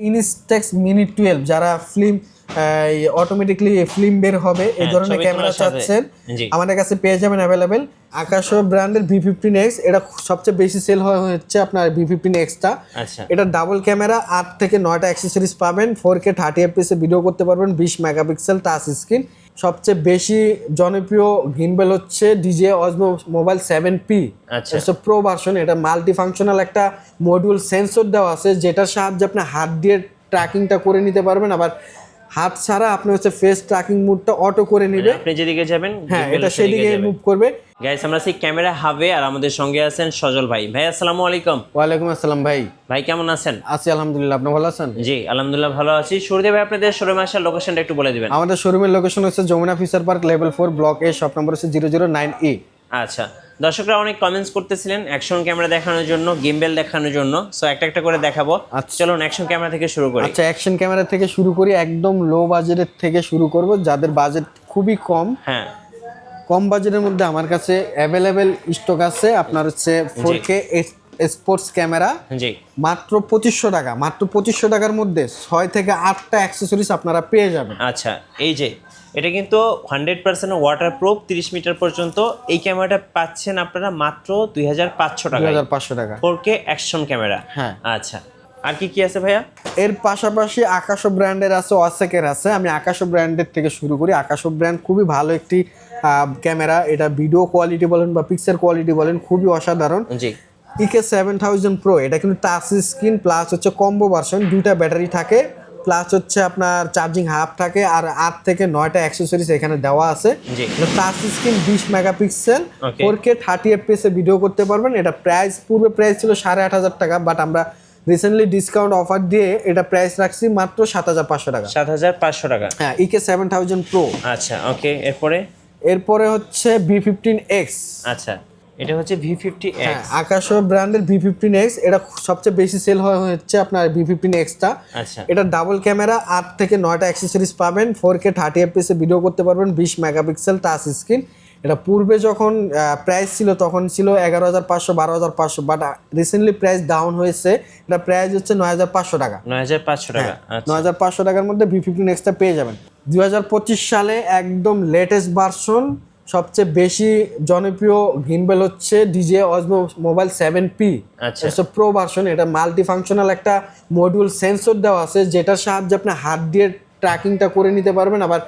ইনস্টেক্স mini 12 যারা film automatically film বের হবে এই ধরনের ক্যামেরা চাচ্ছেন আমাদের কাছে পেয়ে যাবেন অ্যাভেলেবেল। আকাশো ব্র্যান্ডের V15X, এটা সবচেয়ে বেশি সেল হচ্ছে আপনার V15X-টা। এটা ডাবল ক্যামেরা, 8 থেকে 9টা অ্যাক্সেসরিজ পাবেন, 4K 30 fps এ ভিডিও করতে পারবেন, 20 মেগাপিক্সেল টাচ স্ক্রিন। সবচেয়ে বেশি জনপ্রিয় গিম্বল হচ্ছে DJI Osmo Mobile 7P, এটা প্রো ভার্সন। এটা মাল্টি ফাংশনাল একটা মডিউল সেন্সর দেওয়া আছে, যেটার সাহায্যে আপনি হাত দিয়ে ট্র্যাকিংটা করে নিতে পারবেন, আবার হাত ছাড়া আপনি হচ্ছে ফেস ট্র্যাকিং মোডটা অটো করে নেবে, আপনি যেদিকে যাবেন হ্যাঁ এটা সেদিকে মুভ করবে। গাইস আমরা সেই ক্যামেরা হাবে আর আমাদের সঙ্গে আছেন সজল ভাই। ভাই আসসালামু আলাইকুম। ওয়ালাইকুম আসসালাম ভাই। ভাই কেমন আছেন? আছি আলহামদুলিল্লাহ, আপনি ভালো আছেন? জি আলহামদুলিল্লাহ ভালো আছি। শুরুতে ভাই আপনাদের শোরুমে আসার লোকেশনটা একটু বলে দিবেন। আমাদের শোরুমের লোকেশন হচ্ছে Jamuna Future Park level 4 block A, shop number হচ্ছে 009E। আচ্ছা, দর্শকরা অনেক কমেন্টস করতেছিলেন অ্যাকশন ক্যামেরা দেখানোর জন্য, গিম্বেল দেখানোর জন্য, সো একটা একটা করে দেখাবো। চলুন অ্যাকশন ক্যামেরা থেকে শুরু করি। আচ্ছা, অ্যাকশন ক্যামেরা থেকে শুরু করি, একদম লো বাজেটের থেকে শুরু করব, যাদের বাজেট খুবই কম। হ্যাঁ, কম বাজেটের মধ্যে আমার কাছে অ্যাভেলেবেল স্টক আছে। আপনার হচ্ছে 4K স্পোর্টস ক্যামেরা, জি মাত্র 2500 টাকা। মাত্র 2500 টাকার মধ্যে 6 থেকে 8টা অ্যাক্সেসরিজ আপনারা পেয়ে যাবেন। আচ্ছা, এই যে এটা কিন্তু 100% ওয়াটারপ্রুফ, 30 মিটার পর্যন্ত এই ক্যামেরাটা পাচ্ছেন আপনারা মাত্র 2500 টাকা। 2500 টাকা 4K অ্যাকশন ক্যামেরা। হ্যাঁ, আচ্ছা আর কি কি আছে ভাইয়া? এর পাশাপাশি আকাশো ব্র্যান্ডের আছে, ওয়াসেকের আছে। আমি আকাশো ব্র্যান্ডের থেকে শুরু করি। আকাশো ব্র্যান্ড খুবই ভালো একটি ক্যামেরা, এটা ভিডিও কোয়ালিটি বলেন বা পিকচার কোয়ালিটি বলেন খুবই অসাধারণ। জি, EK7000 Pro, এটা কিন্তু টাচ স্ক্রিন প্লাস হচ্ছে কম্বো ভার্সন, দুইটা ব্যাটারি থাকে, প্লাস হচ্ছে আপনার চার্জিং হাব থাকে, আর 8 থেকে 9টা অ্যাক্সেসরিজ এখানে দেওয়া আছে। Touch screen, 20 megapixel, 4K 30 fps এ ভিডিও করতে পারবেন। এটা প্রাইস, পূর্বে প্রাইস ছিল 8500 টাকা, বাট আমরা রিসেন্টলি ডিসকাউন্ট অফার দিয়ে এটা প্রাইস রাখছি মাত্র 7500 টাকা। 7500 টাকা। হ্যাঁ, EK7000 Pro। আচ্ছা, ওকে, এরপরে হচ্ছে V15X। আচ্ছা, এটা হচ্ছে V50X, আকাশো ব্র্যান্ডের V15X, এটা সবচেয়ে বেশি সেল হচ্ছে আপনার V15X-টা। এটা ডাবল ক্যামেরা, 8 থেকে 9টা অ্যাক্সেসরিজ পাবেন, 4K 30 fps এ ভিডিও করতে পারবেন, 20 মেগাপিক্সেল টাচ স্ক্রিন। এটা পূর্বে যখন প্রাইস ছিল তখন ছিল 11500 12500, বাট রিসেন্টলি প্রাইস ডাউন হয়েছে, এটা প্রাইস হচ্ছে 9500 টাকা। 9500 টাকা। 9500 টাকার মধ্যে V15X-টা পেয়ে যাবেন। 2025 সালে একদম লেটেস্ট ভার্সন, সবচেয়ে বেশি জনপ্রিয় গিম্বল হচ্ছে DJI Osmo Mobile 7P, এটা প্রো ভার্সন। এটা মাল্টি ফাংশনাল একটা মডিউল সেন্সর দেওয়া আছে, যেটার সাহায্যে আপনি হাত দিয়ে ট্র্যাকিংটা করে নিতে পারবেন, আবার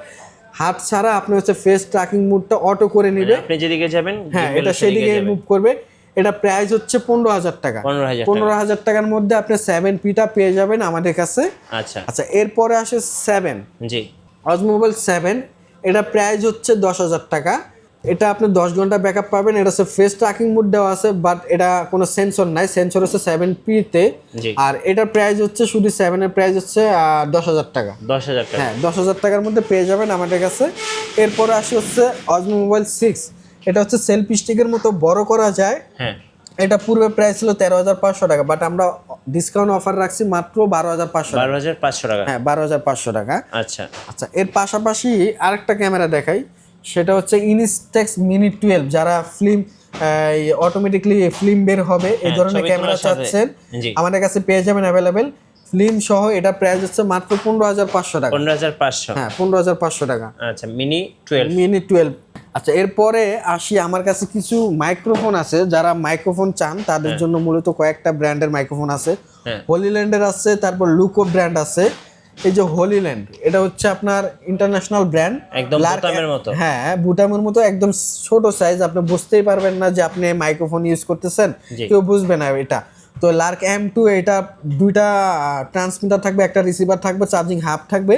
হাত ছাড়া আপনি হচ্ছে ফেস ট্র্যাকিং মোডটা অটো করে নেবে, আপনি যেদিকে যাবেন হ্যাঁ এটা সেদিকে মুভ করবে। এটা প্রাইস হচ্ছে 15000 টাকা। 15000 টাকার মধ্যে আপনি 7P-টা পেয়ে যাবেন আমাদের কাছে। আচ্ছা, এরপরে আসে 7, জি Osmo Mobile 7, এটা প্রাইস হচ্ছে 10000 টাকা। এটা আপনি 10 ঘন্টা ব্যাকআপ পাবেন। এটা হচ্ছে ফেস ট্র্যাকিং মোড দেওয়া আছে, বাট এটা কোনো সেন্সর নাই, সেন্সর হচ্ছে 7P-তে। আর এটার প্রাইস হচ্ছে, শুধু 7 এর প্রাইস হচ্ছে 10000 টাকা। 10000 টাকা, হ্যাঁ 10000 টাকার মধ্যে পেয়ে যাবেন আমাদের কাছে। এরপরে আসে হচ্ছে Osmo Mobile 6, এটা হচ্ছে সেলফি স্টিকের মতো বড় করা যায়। হ্যাঁ, এটা পূর্বে প্রাইস ছিল 13500 টাকা, বাট আমরা ডিসকাউন্ট অফার রাখছি মাত্র 12500 টাকা। 12500 টাকা, হ্যাঁ 12500 টাকা। আচ্ছা আচ্ছা, এর পাশাপাশি আরেকটা ক্যামেরা দেখাই, সেটা হচ্ছে ইনস্টেক্স মিনি 12 যারা ফিল্ম অটোমেটিকলি ফিল্ম বের হবে এই ধরনের ক্যামেরা চাচ্ছেন আমাদের কাছে পেয়ে যাবেন অ্যাভেলেবেল, ফিল্ম সহ। এটা প্রাইস হচ্ছে মাত্র 15500 টাকা। 15500, হ্যাঁ 15500 টাকা। আচ্ছা, মিনি 12। আচ্ছা, এরপরে আসি, আমার কাছে কিছু মাইক্রোফোন আছে, যারা মাইক্রোফোন চান তাদের জন্য মূলত কয়েকটা ব্র্যান্ডের মাইক্রোফোন আছে। হলিল্যান্ডের আছে, তারপর লুকো ব্র্যান্ড আছে। এই যে হলিল্যান্ড, এটা হচ্ছে আপনার ইন্টারন্যাশনাল ব্র্যান্ড, একদম বুটামের মতো। হ্যাঁ বুটামের মতো, একদম ছোট সাইজ, আপনি বুঝতেই পারবেন না যে আপনি মাইক্রোফোন ইউজ করতেছেন, কেউ বুঝবে না এটা। তো লার্ক M2, এটা দুইটা ট্রান্সমিটার থাকবে, একটা রিসিভার থাকবে, চার্জিং হাব থাকবে।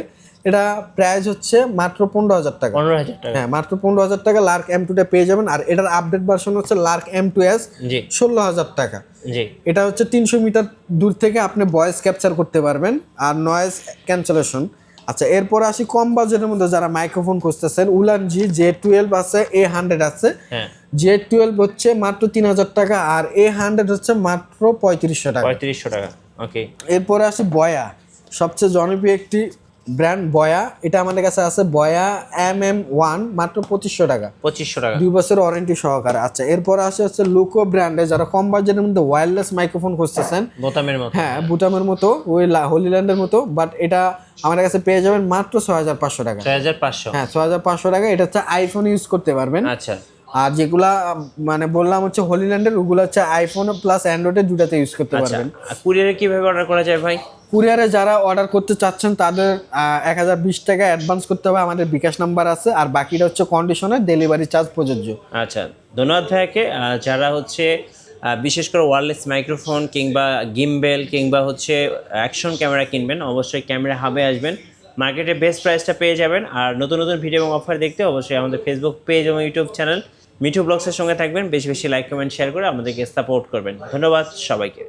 এটা প্রাইস হচ্ছে মাত্র 15000 টাকা। 15000 টাকা, হ্যাঁ মাত্র 15000 টাকা লার্ক M2-টা পেয়ে যাবেন। আর এটার আপডেট ভার্সন হচ্ছে লার্ক M2S, 16000 টাকা। এটা হচ্ছে 300 মিটার দূর থেকে আপনি ভয়েস ক্যাপচার করতে পারবেন আর নয়েজ ক্যান্সেলেশন। আচ্ছা, এরপর আসি কম বাজেটের মধ্যে যারা মাইক্রোফোন খুঁজতেছেন, উলানজি J12 আছে, A100 আছে। J12 হচ্ছে মাত্র 3000 টাকা, আর A100 হচ্ছে মাত্র 3500 টাকা। 3500 টাকা, ওকে। এরপরে আসি বয়া, সবচেয়ে জনপ্রিয় একটি ব্র্যান্ড বয়া, এটা আমাদের কাছে আছে বয়া MM1 মাত্র 2500 টাকা, 2500 টাকা 2 বছর ওয়ারেন্টি সহকারে। আচ্ছা, এরপর আসে হচ্ছে লুকো ব্র্যান্ডে, যারা কম বাজেটের মধ্যে ওয়্যারলেস মাইক্রোফোন খুঁজতেছেন, বোতামের মতো, হ্যাঁ বুটামের মতো, ওই হোলিল্যান্ডের মতো, বাট এটা আমাদের কাছে পেয়ে যাবেন মাত্র 6500 টাকা। 6500, হ্যাঁ 6500 টাকা। এটা হচ্ছে আইফোন ইউজ করতে পারবেন। আচ্ছা। আর যেগুলা মানে বললাম হচ্ছে হোলিল্যান্ডের, ওগুলো হচ্ছে আইফোন প্লাস অ্যান্ড্রয়েডের দুটাতে ইউজ করতে পারবেন। কুরিয়ারে কিভাবে অর্ডার করা যায় ভাই? কুরিয়ারে যারা অর্ডার করতে চাচ্ছেন তাদের 1020 টাকা অ্যাডভান্স করতে হবে, আমাদের বিকাশ নাম্বার আছে, আর বাকিটা হচ্ছে কন্ডিশনে ডেলিভারি চার্জ প্রযোজ্য। আচ্ছা, ধন্যবাদ ভাইয়াকে। যারা হচ্ছে বিশেষ করে ওয়্যারলেস মাইক্রোফোন কিংবা গিম্বেল কিংবা হচ্ছে অ্যাকশন ক্যামেরা কিনবেন, অবশ্যই ক্যামেরা হাবে আসবেন, মার্কেটে বেস্ট প্রাইসটা পেয়ে যাবেন। আর নতুন নতুন ভিডিও এবং অফার দেখতে অবশ্যই আমাদের ফেসবুক পেজ এবং ইউটিউব চ্যানেল মিঠু ব্লগসের সঙ্গে থাকবেন। বেশি বেশি লাইক কমেন্ট শেয়ার করে আমাদেরকে সাপোর্ট করবেন। ধন্যবাদ সবাইকে।